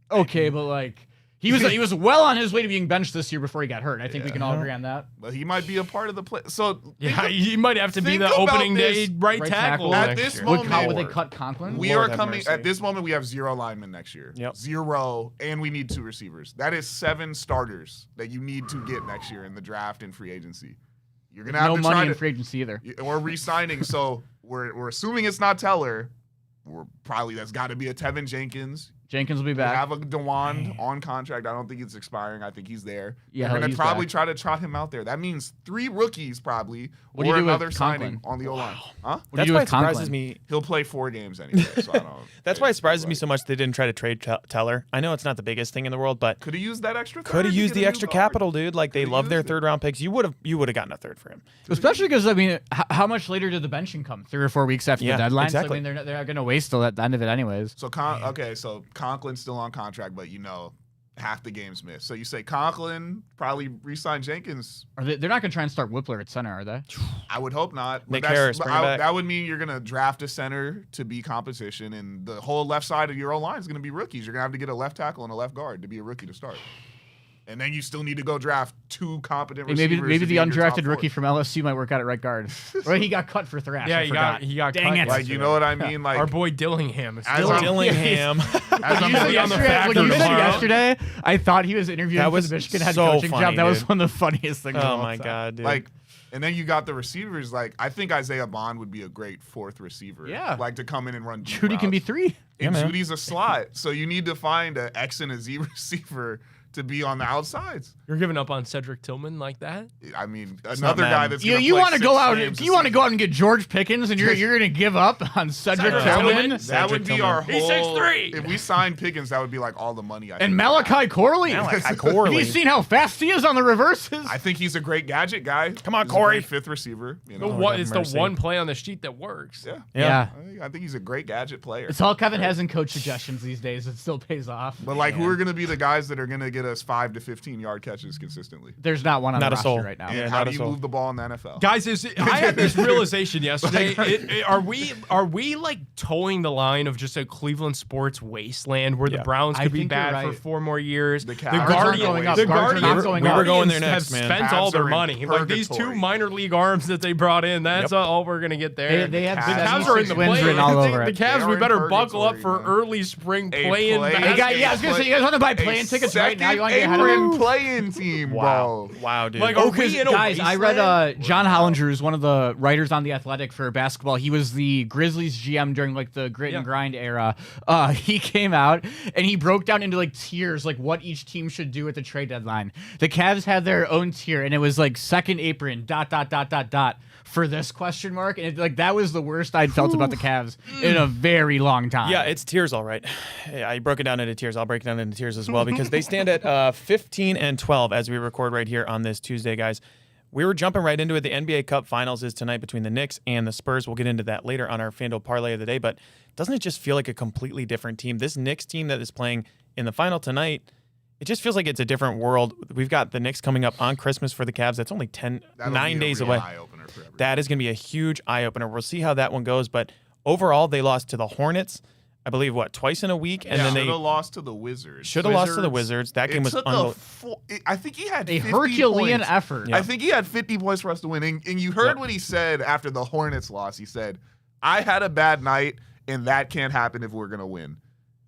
Okay, but like he was well on his way to being benched this year before he got hurt. I think we can all agree on that. But he might be a part of the play. So he might have to be the opening day right tackle. At this moment, how would they cut Conklin? We are coming at this moment. We have 0 linemen next year. Yep. 0, and we need 2 receivers. That is 7 starters that you need to get next year in the draft and free agency. You're gonna have no to money try in free agency either. We're re-signing, so we're assuming it's not Teller. That's got to be a Tevin Jenkins. Jenkins will be We back. have a DeWan on contract. I don't think it's expiring. I think he's there. Yeah, we're gonna he's probably back. try to trot him out there. That means 3 rookies probably, What do or you do with another signing Conklin? on the O-line. Huh? What do that's you do why with it surprises Conklin? me. He'll play 4 games anyway, so I don't. That's why it surprises me so much they didn't try to trade Teller. I know it's not the biggest thing in the world, but Could have used that extra. could have used the extra capital, dude. Like, they Coulda love their used it. 3rd round picks. You would have gotten a 3rd for him. Especially because, I mean, how much later did the benching come? 3 or 4 weeks after Yeah, the deadline? exactly. So, I mean, they're not going to waste till at the end of it anyways. So so Conklin's still on contract, but half the games missed. So you say Conklin probably re-sign Jenkins. They're not going to try and start Whippler at center, are they? I would hope not. Nick But Harris, bring him back. that would mean you're going to draft a center to be competition, and the whole left side of your O-line is going to be rookies. You're going to have to get a left tackle and a left guard to be a rookie to start. And then you still need to go draft 2 competent receivers. Maybe to the be in your top undrafted 4. rookie from LSU might work out at right guard. Or he got cut for Thrash. Yeah, I forgot. he got Dang cut. it. Like, you know what I mean? Like, Our boy Dillingham is As still I'm- Dillingham. as I'm Usually on the factor When you said tomorrow. yesterday, I thought he was interviewing That for was the Michigan head so coaching funny, job. That was dude. one of the funniest things. of Oh all my time. god, dude. Like, and then you got the receivers. Like, I think Isaiah Bond would be a great 4th receiver. Yeah. Like, to come in and run deep Judy can be routes. 3. And man. Judy's a slot. So you need to find an X and a Z receiver to be on the outsides. You're giving up on Cedric Tillman like that? I mean, not another guy Madden. that's You gonna want play to go 6 out? games You a want to go season. out and get George Pickens, and you're going to give up on Cedric Cedric Tillman Tillman? That would be Tillman. our He's whole. 6'3". If we signed Pickens, that would be like all the money. I and think. Malachi Corley? Malachi Corley. Have you seen how fast he is on the reverses? I think he's a great gadget guy. Come on, He's a Corey. great 5th receiver. You The know? one, have it's mercy. the one play on the sheet that works. Yeah. Yeah. I think he's a great gadget player. It's all Kevin has in coach suggestions these days. It still pays off. But like, who are going to be the guys that are going to get get us 5 to 15 yard catches consistently? There's not one on Not the a soul. roster right now. And Yeah, how not do a you soul. move the ball in the NFL? Guys, I had this realization yesterday. Are we like towing the line of just a Cleveland sports wasteland where the Browns I could be think you're bad right. for 4 more years? The The Cavs aren't going up. The Guards are not Guardians, going We up. were going there Guardians next, have man. spent all Cavs their are in money. Like these 2 purgatory. minor league arms that they brought in, that's all we're gonna get there. They have Cavs. the Cavs 76 are in the wins play. written all over The it. Cavs, They we are better in buckle up purgatory, for man. early spring A play-in play- Hey, guys, basketball. I was gonna say, you guys want to buy play-in tickets right now? You want to get ahead of Second them? playing team, bro. Wow, dude. Like, Oh, are we because in a guys, I read wasteland? John Hollinger, who's one of the writers on The Athletic for basketball. He was the Grizzlies GM during like the grit and grind era. He came out and he broke down into like tiers, like what each team should do at the trade deadline. The Cavs had their own tier, and it was like second apron ... for this question mark, and like that was the worst I'd felt about the Cavs in a very long time. Yeah, it's tiers, all right. Yeah, I broke it down into tiers. I'll break it down into tiers as well because they stand at 15 and 12 as we record right here on this Tuesday, guys. We were jumping right into it. The NBA Cup Finals is tonight between the Knicks and the Spurs. We'll get into that later on our FanDuel Parlay of the day, but doesn't it just feel like a completely different team? This Knicks team that is playing in the final tonight, it just feels like it's a different world. We've got the Knicks coming up on Christmas for the Cavs. That's only That'll 9 be a days real away. eye-opener for everyone. That is going to be a huge eye-opener. We'll see how that one goes, but overall, they lost to the Hornets, I believe, twice in a week, and then they should have lost to the Wizards. should have lost to the Wizards. That game was unbelievable. I think he had a 50 Herculean points. effort. Yeah. I think he had 50 points for us to win. And you heard what he said after the Hornets loss. He said, I had a bad night, and that can't happen if we're going to win.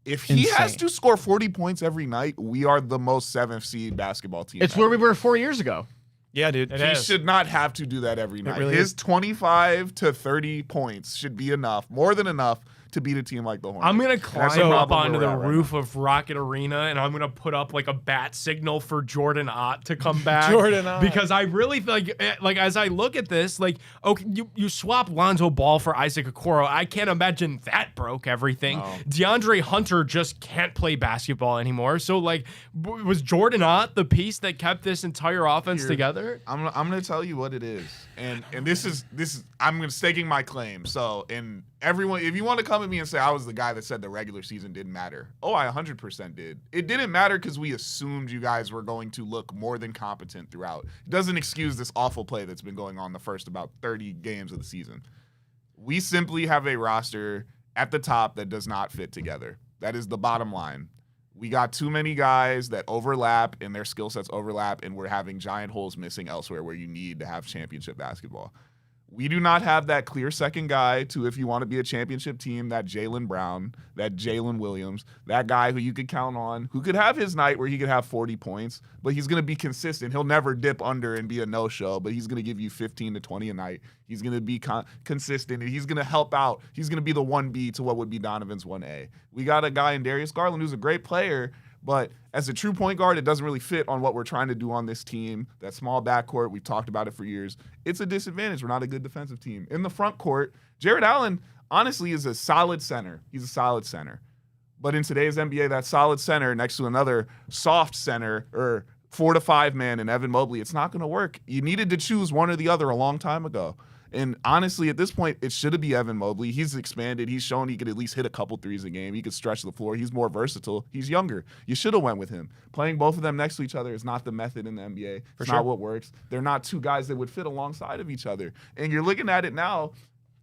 If he has Insane. to score 40 points every night, we are the most 7th seed basketball team. It's ever. where we were 4 years ago. Yeah, dude. It He is. should not have to do that every night. really His is. 25 to 30 points should be enough, more than enough, to beat a team like the Hornets. I'm gonna And that's climb the up problem onto we're the at right roof now. of Rocket Arena, and I'm gonna put up like a bat signal for Jordan Ott to come back. Jordan Ott. Because I really feel like as I look at this, like, okay, you swap Lonzo Ball for Isaac Okoro. I can't imagine that broke everything. No. DeAndre Hunter just can't play basketball anymore. So like, was Jordan Ott the piece that kept this entire offense Here. together? I'm gonna tell you what it is, and this is I'm gonna staking my claim. So, and everyone, if you want to come at me and say I was the guy that said the regular season didn't matter, I 100% did. It didn't matter because we assumed you guys were going to look more than competent throughout. It doesn't excuse this awful play that's been going on the first about 30 games of the season. We simply have a roster at the top that does not fit together. That is the bottom line. We got too many guys that overlap and their skill sets overlap, and we're having giant holes missing elsewhere where you need to have championship basketball. We do not have that clear second guy to, if you want to be a championship team, that Jaylen Brown, that Jalen Williams, that guy who you could count on, who could have his night where he could have 40 points, but he's going to be consistent. He'll never dip under and be a no-show, but he's going to give you 15 to 20 a night. He's going to be consistent, and he's going to help out. He's going to be the 1B to what would be Donovan's 1A. We got a guy in Darius Garland who's a great player, but as a true point guard, it doesn't really fit on what we're trying to do on this team. That small backcourt, we've talked about it for years. It's a disadvantage. We're not a good defensive team. In the front court, Jared Allen, honestly, is a solid center. He's a solid center. But in today's NBA, that solid center next to another soft center or 4 to 5 man in Evan Mobley, it's not going to work. You needed to choose one or the other a long time ago. And honestly, at this point, it should be Evan Mobley. He's expanded. He's shown he could at least hit a couple threes a game. He could stretch the floor. He's more versatile. He's younger. You should have went with him. Playing both of them next to each other is not the method in the NBA. It's not what works. They're not two guys that would fit alongside of each other. And you're looking at it now.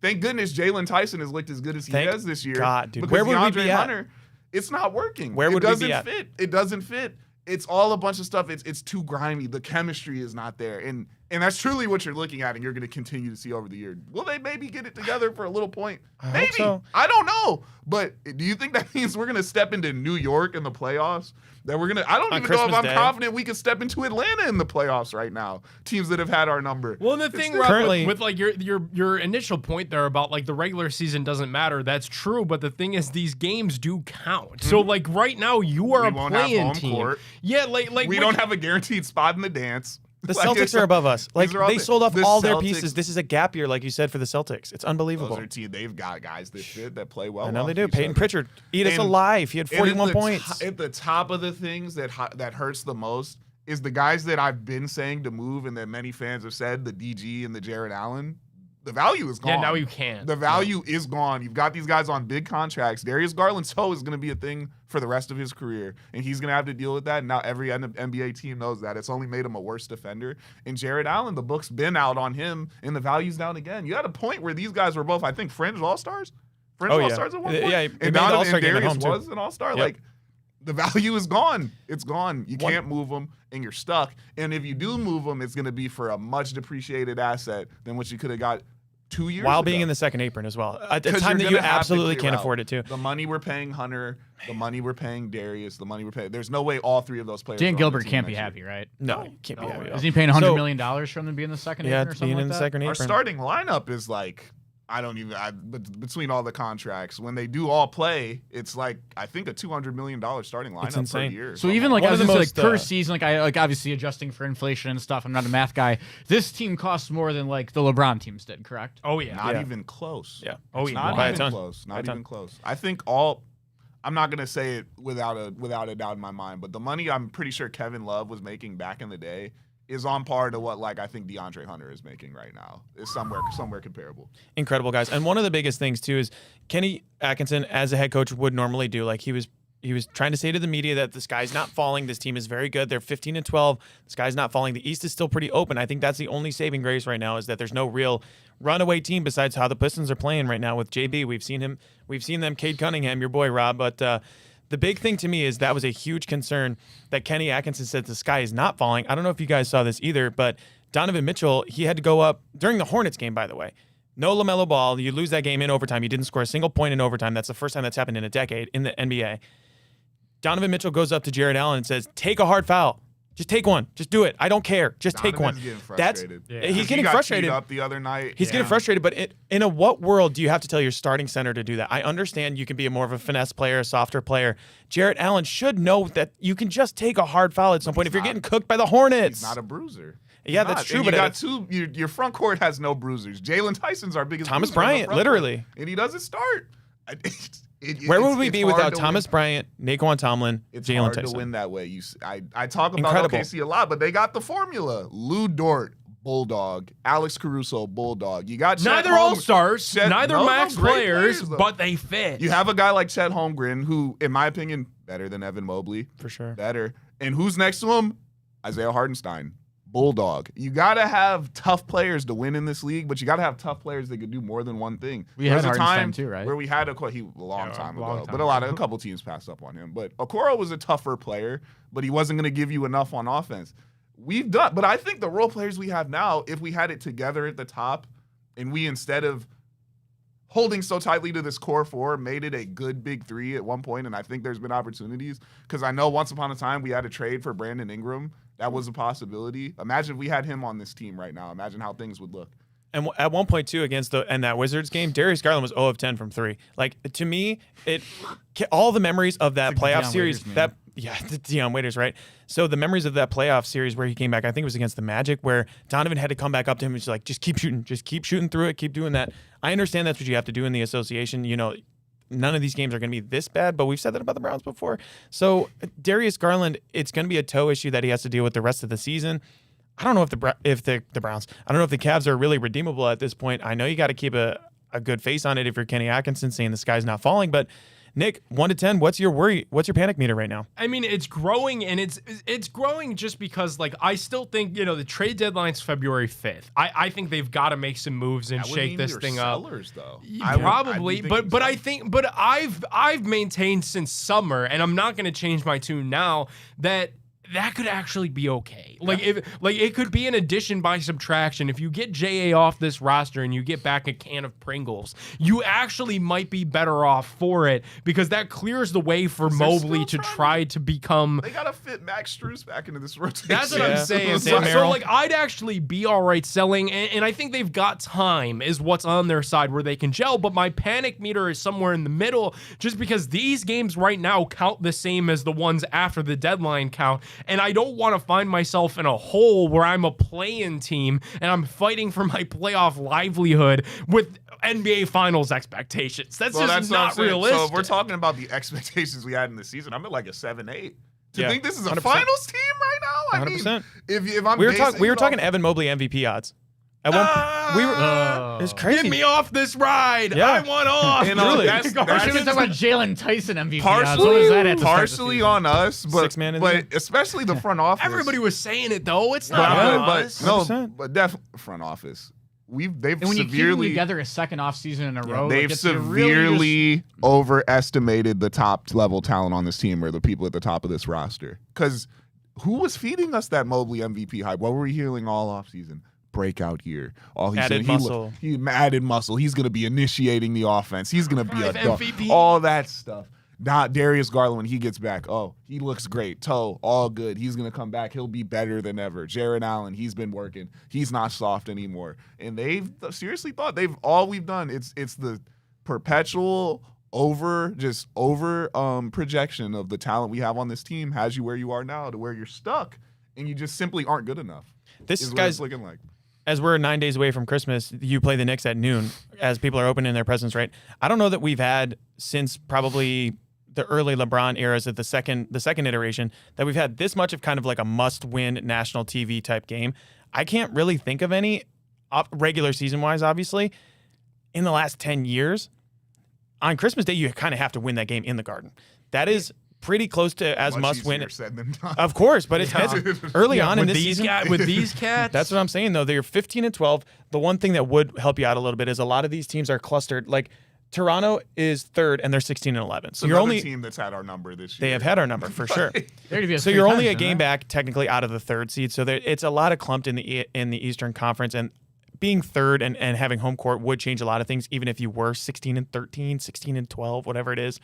Thank goodness Jalen Tyson has looked as good as he has this year. God, dude. Because Where would we DeAndre be at? Hunter, it's not working. Where would it we doesn't be at? fit. It doesn't fit. It's all a bunch of stuff. It's too grimy. The chemistry is not there. And that's truly what you're looking at and you're going to continue to see over the year. Will they maybe get it together for a little point? Maybe. hope so. I don't know. But do you think that means we're going to step into New York in the playoffs? That we're going to I don't On even know if Christmas I'm Day? confident we could step into Atlanta in the playoffs right now. Teams that have had our number. Well, and the thing, Rob, Currently- with like your initial point there about like the regular season doesn't matter, that's true. But the thing is, these games do count. So like right now, you are We a won't have play-in home team. court. Yeah, like We don't have a guaranteed spot in the dance. The Like, Celtics it's- are above us. Like these are all they the- sold off the all their Celtics- pieces. This is a gap year, like you said, for the Celtics. It's unbelievable. Those are team. They've got guys that fit that play well. I know off they do. each Peyton other. Pritchard, eat us And- alive. He had And 41 at the points. at the top of the things that hurts the most is the guys that I've been saying to move and that many fans have said, the DG and the Jared Allen. the value is gone. Yeah, now you can't. The value is gone. You've got these guys on big contracts. Darius Garland's toe is going to be a thing for the rest of his career, and he's going to have to deal with that. And now every NBA team knows that. It's only made him a worse defender. And Jared Allen, the book's been out on him, and the value's down again. You had a point where these guys were both, I think, fringe All-Stars. All-Stars at one point. Yeah, and Donovan and Darius was an All-Star. Yep. Like, the value is gone. It's gone. You can't move them, and you're stuck. And if you do move them, it's going to be for a much depreciated asset than what you could have got 2 years while ago. being in the second apron as well. At a 'Cause time you're that you gonna have to absolutely clear can't out afford it to. The money we're paying Hunter, the money we're paying Darius, the money we're paying. There's no way all three of those players. Dan are on Gilbert the team can't be next year. happy, right? No, you can't be happy. Isn't he paying $100 So- million for him to be in the second Yeah, apron or something being like in the that? second Our apron. starting lineup is like, between all the contracts, when they do all play, it's like, I think a $200 million starting lineup per insane. year. So even like One as of the like per most, season, like obviously adjusting for inflation and stuff. I'm not a math guy. This team costs more than like the LeBron teams did, correct? Oh yeah. Not Yeah. even close. Yeah. Oh, It's yeah. not By a even ton. close. By Not a ton. even close. I think I'm not gonna say it without a doubt in my mind, but the money I'm pretty sure Kevin Love was making back in the day is on par to what like I think DeAndre Hunter is making right now. Is somewhere comparable. Incredible, guys. And one of the biggest things too is Kenny Atkinson, as a head coach, would normally do. Like he was trying to say to the media that the sky's not falling. This team is very good. They're 15-12. The sky's not falling. The East is still pretty open. I think that's the only saving grace right now is that there's no real runaway team besides how the Pistons are playing right now with JB. We've seen them, Cade Cunningham, your boy Rob. But the big thing to me is that was a huge concern that Kenny Atkinson said the sky is not falling. I don't know if you guys saw this either, but Donovan Mitchell, he had to go up during the Hornets game, by the way. No LaMelo Ball. You lose that game in overtime. You didn't score a single point in overtime. That's the first time that's happened in a decade in the NBA. Donovan Mitchell goes up to Jared Allen and says, take a hard foul. Just take one. Just do it. I don't care. Just take one. Donovan's getting frustrated. He's getting He got frustrated. teed up the other night. He's getting frustrated, but in a what world do you have to tell your starting center to do that? I understand you can be more of a finesse player, a softer player. Jarrett Allen should know that you can just take a hard foul at some point if you're getting cooked by the Hornets. He's not a bruiser. Yeah, that's true. And But you got two. Your front court has no bruisers. Jalen Tyson's our biggest. Thomas bruiser in the Bryant, front literally. court, and he doesn't start. where would we be hard without to Thomas win. Bryant, Naquan Tomlin, It's Jalen hard Tyson? to win that way. I talk about Incredible. OKC a lot, but they got the formula. Lou Dort, Bulldog. Alex Caruso, Bulldog. You got Chet Neither Holmgren- all-stars, Chet- neither no, max great players, though. but they fit. You have a guy like Chet Holmgren, who, in my opinion, better than Evan Mobley. For sure. Better. And who's next to him? Isaiah Hardenstein. Bulldog. You got to have tough players to win in this league, but you got to have tough players that could do more than one thing. We There had was a Hardenstein time too, right? where we had a long Yeah, time long ago, time but a couple teams passed up on him. But Okoro was a tougher player, but he wasn't going to give you enough on offense. But I think the role players we have now, if we had it together at the top, and we, instead of holding so tightly to this core four, made it a good big three at one point, and I think there's been opportunities, because I know once upon a time we had a trade for Brandon Ingram. That was a possibility. Imagine if we had him on this team right now. Imagine how things would look. And at one point too, against that Wizards game, Darius Garland was 0 of 10 from 3. Like, to me, all the memories of that It's like playoff Deion series, Waiters, man. the Deion Waiters, right? So the memories of that playoff series where he came back, I think it was against the Magic, where Donovan had to come back up to him and just like, just keep shooting through it, keep doing that. I understand that's what you have to do in the association. You know, none of these games are going to be this bad, but we've said that about the Browns before. So Darius Garland, it's going to be a toe issue that he has to deal with the rest of the season. I don't know if the Browns, I don't know if the Cavs are really redeemable at this point. I know you got to keep a good face on it if you're Kenny Atkinson saying the sky's not falling. But Nick, 1 to 10, what's your worry? What's your panic meter right now? I mean, it's growing, and it's growing just because, like, I still think, you know, the trade deadline's February 5th. I think they've got to make some moves and That would shake mean this you're thing up. sellers, though. Probably, I'd be but I thinking think, but I've maintained since summer, and I'm not going to change my tune now, that could actually be okay. Like, if it could be an addition by subtraction. If you get JA off this roster and you get back a can of Pringles, you actually might be better off for it, because that clears the way for they're Mobley still to try to become. They gotta fit Max Strus back into this rotation. That's what I'm saying. Sam So, Merrill. like, I'd actually be all right selling, and I think they've got time is what's on their side where they can gel, but my panic meter is somewhere in the middle, just because these games right now count the same as the ones after the deadline count, and I don't want to find myself in a hole where I'm a play-in team and I'm fighting for my playoff livelihood with NBA Finals expectations. That's Well, just that's what I'm not saying. realistic. So if we're talking about the expectations we had in the season, I'm at like a 7-8. To Yeah, think this is a 100%. finals team right now? I 100%. mean, if I'm We were basing talking it off- Evan Mobley MVP odds. At one, we were. It's crazy. Get me off this ride. Yeah. I want off. And Really? that's We should have been talking about Jalen Tyson MVP. odds. What was that at the start of the partially season? on us, but Six-man in there? especially the front office. Everybody was saying it though. It's but, not but us. no, 100%. but definitely front office. They've And when you keep them severely together a second off season in a row, they've like, it's really severely overestimated the top level talent on this team or the people at the top of this roster. Because who was feeding us that Mobley MVP hype? What were we hearing all offseason? Breakout year. Added muscle. He added muscle. He's going to be initiating the offense. He's going to be a MVP. all that stuff. Not Darius Garland when he gets back. Oh, he looks great. Toe, all good. He's going to come back. He'll be better than ever. Jared Allen, he's been working. He's not soft anymore. And seriously thought all we've done, it's the perpetual over projection of the talent we have on this team has you where you are now to where you're stuck and you just simply aren't good enough. This is what guy's it's looking like. As we're 9 days away from Christmas, you play the Knicks at noon as people are opening their presents, right? I don't know that we've had since probably the early LeBron eras of the second iteration that we've had this much of kind of like a must-win national TV type game. I can't really think of any regular season-wise, obviously, in the last 10 years. On Christmas Day, you kind of have to win that game in the Garden. That is pretty close to as Much must win. easier said than done. Of course, but it's early on in with this these season. with these cats. That's what I'm saying, though. They're 15 and 12. The one thing that would help you out a little bit is a lot of these teams are clustered. Like Toronto is third, and they're 16 and 11. So It's you're another only team that's had our number this year. they have had our number for sure. There to be a So you're only a three-times, game huh? back technically out of the third seed. So it's a lot of clumped in the Eastern Conference, and being third and having home court would change a lot of things, even if you were 16 and 13, 16 and 12, whatever it is.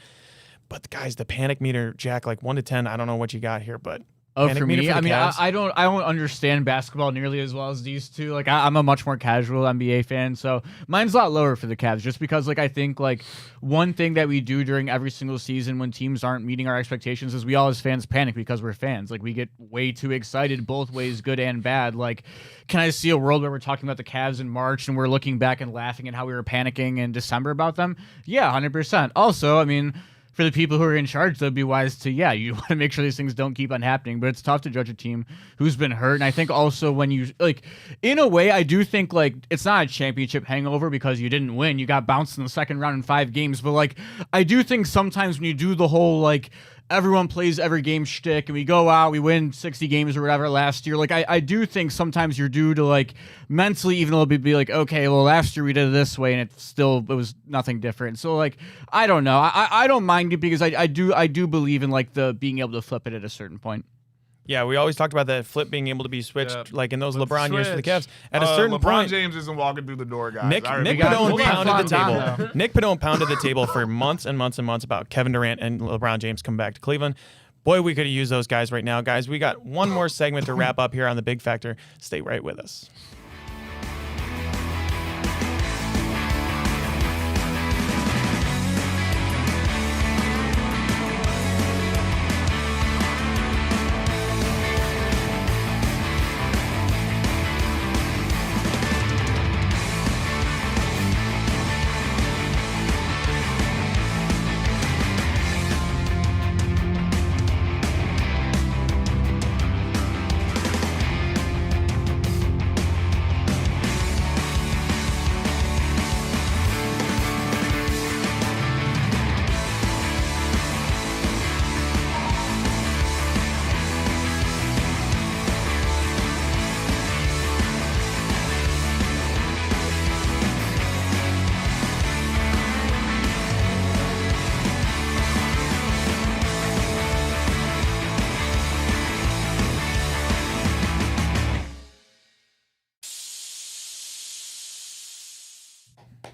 But guys, the panic meter, Jack, like 1 to 10. I don't know what you got here, but panic For meter me, the I mean, Cavs. I don't understand basketball nearly as well as these two. Like, I'm a much more casual NBA fan, so mine's a lot lower for the Cavs, just because, like, I think, like, one thing that we do during every single season when teams aren't meeting our expectations is we all as fans panic because we're fans. Like, we get way too excited both ways, good and bad. Like, can I see a world where we're talking about the Cavs in March and we're looking back and laughing at how we were panicking in December about them? Yeah, 100%. Also, I mean, for the people who are in charge, they'd be wise to, you want to make sure these things don't keep on happening. But it's tough to judge a team who's been hurt. And I think also when you, like, in a way, I do think, like, it's not a championship hangover because you didn't win. You got bounced in the second round in 5 games. But, like, I do think sometimes when you do the whole, like, everyone plays every game shtick and we go out, we win 60 games or whatever last year. Like, I do think sometimes you're due to, like, mentally, even though it'll be like, okay, well, last year we did it this way and it was nothing different. So, like, I don't know. I don't mind it because I do believe in, like, the being able to flip it at a certain point. Yeah, we always talked about that flip being able to be switched, Yeah. like in those Flip LeBron years for the switch. Cavs. At a certain LeBron point, James isn't walking through the door, guys. Nick I already got- Padone we got pounded the Flan table. down, Nick Padone pounded the table for months and months and months about Kevin Durant and LeBron James come back to Cleveland. Boy, we could have used those guys right now. Guys, we got one more segment to wrap up here on The Big Factor. Stay right with us.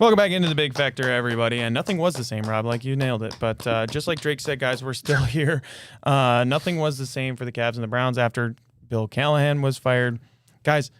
Welcome back into The Big Factor, everybody. And nothing was the same, Rob, like you nailed it. But just like Drake said, guys, we're still here. Nothing was the same for the Cavs and the Browns after Bill Callahan was fired. Guys,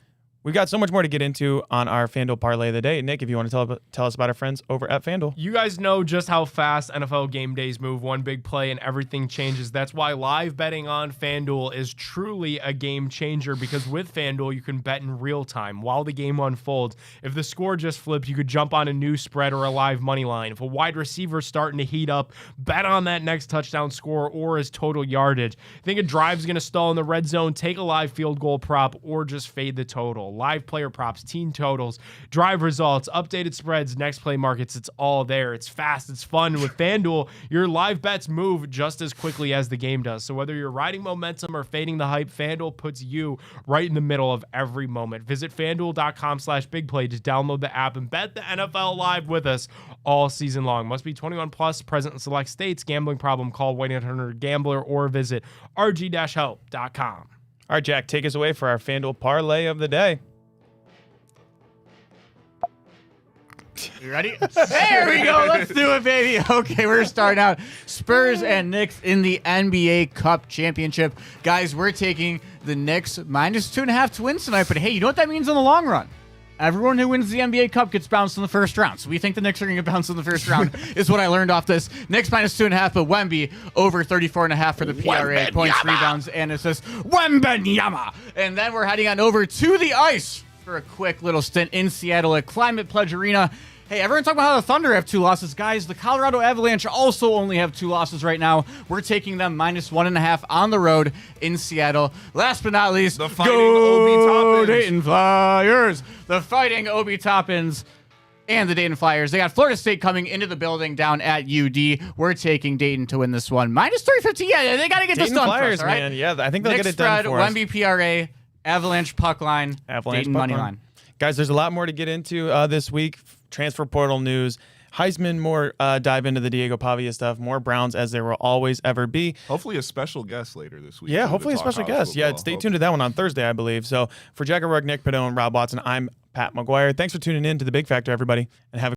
we've got so much more to get into on our FanDuel Parlay of the Day. Nick, if you want to tell us about our friends over at FanDuel. You guys know just how fast NFL game days move. One big play and everything changes. That's why live betting on FanDuel is truly a game changer, because with FanDuel, you can bet in real time while the game unfolds. If the score just flips, you could jump on a new spread or a live money line. If a wide receiver is starting to heat up, bet on that next touchdown score or his total yardage. Think a drive's going to stall in the red zone, take a live field goal prop, or just fade the total. FanDuel. Live player props, team totals, drive results, updated spreads, next play markets. It's all there. It's fast. It's fun. With FanDuel, your live bets move just as quickly as the game does. So whether you're riding momentum or fading the hype, FanDuel puts you right in the middle of every moment. Visit FanDuel.com/bigplay to download the app and bet the NFL live with us all season long. Must be 21 plus, present in select states. Gambling problem, call 1-800-GAMBLER or visit rg-help.com. All right, Jack, take us away for our FanDuel parlay of the day. You ready? There we go. Let's do it, baby. Okay, we're starting out Spurs and Knicks in the NBA Cup Championship. Guys, we're taking the Knicks -2.5 to win tonight. But hey, you know what that means in the long run? Everyone who wins the NBA Cup gets bounced in the first round. So we think the Knicks are going to get bounced in the first round is what I learned off this. Knicks -2.5, but Wemby over 34.5 for the PRA. Points, rebounds, and assists. Wembenyama. And then we're heading on over to the ice for a quick little stint in Seattle at Climate Pledge Arena. Hey, everyone talking about how the Thunder have 2 losses. Guys, the Colorado Avalanche also only have 2 losses right now. We're taking them -1.5 on the road in Seattle. Last but not least, The Fighting Obi Toppins. Dayton Flyers. The Fighting Obi Toppins and the Dayton Flyers. They got Florida State coming into the building down at UD. We're taking Dayton to win this one. -350. Yeah, they got to get this Dayton done Flyers, for us, all right? man. Yeah, I think they'll Knicks get it done spread, for us. Wemby PRA, Avalanche puck line, Avalanche Dayton puck money line. line. Guys, there's a lot more to get into this week. Transfer portal news. Heisman, more dive into the Diego Pavia stuff. More Browns, as there will always ever be. Hopefully a special guest later this week. Yeah, too, to hopefully a talk special college guest. Yeah, football. stay tuned to that one on Thursday, I believe. So for Jack O'Rourke, Nick Padone, Rob Watson, I'm Pat McGuire. Thanks for tuning in to The Big Factor, everybody, and have a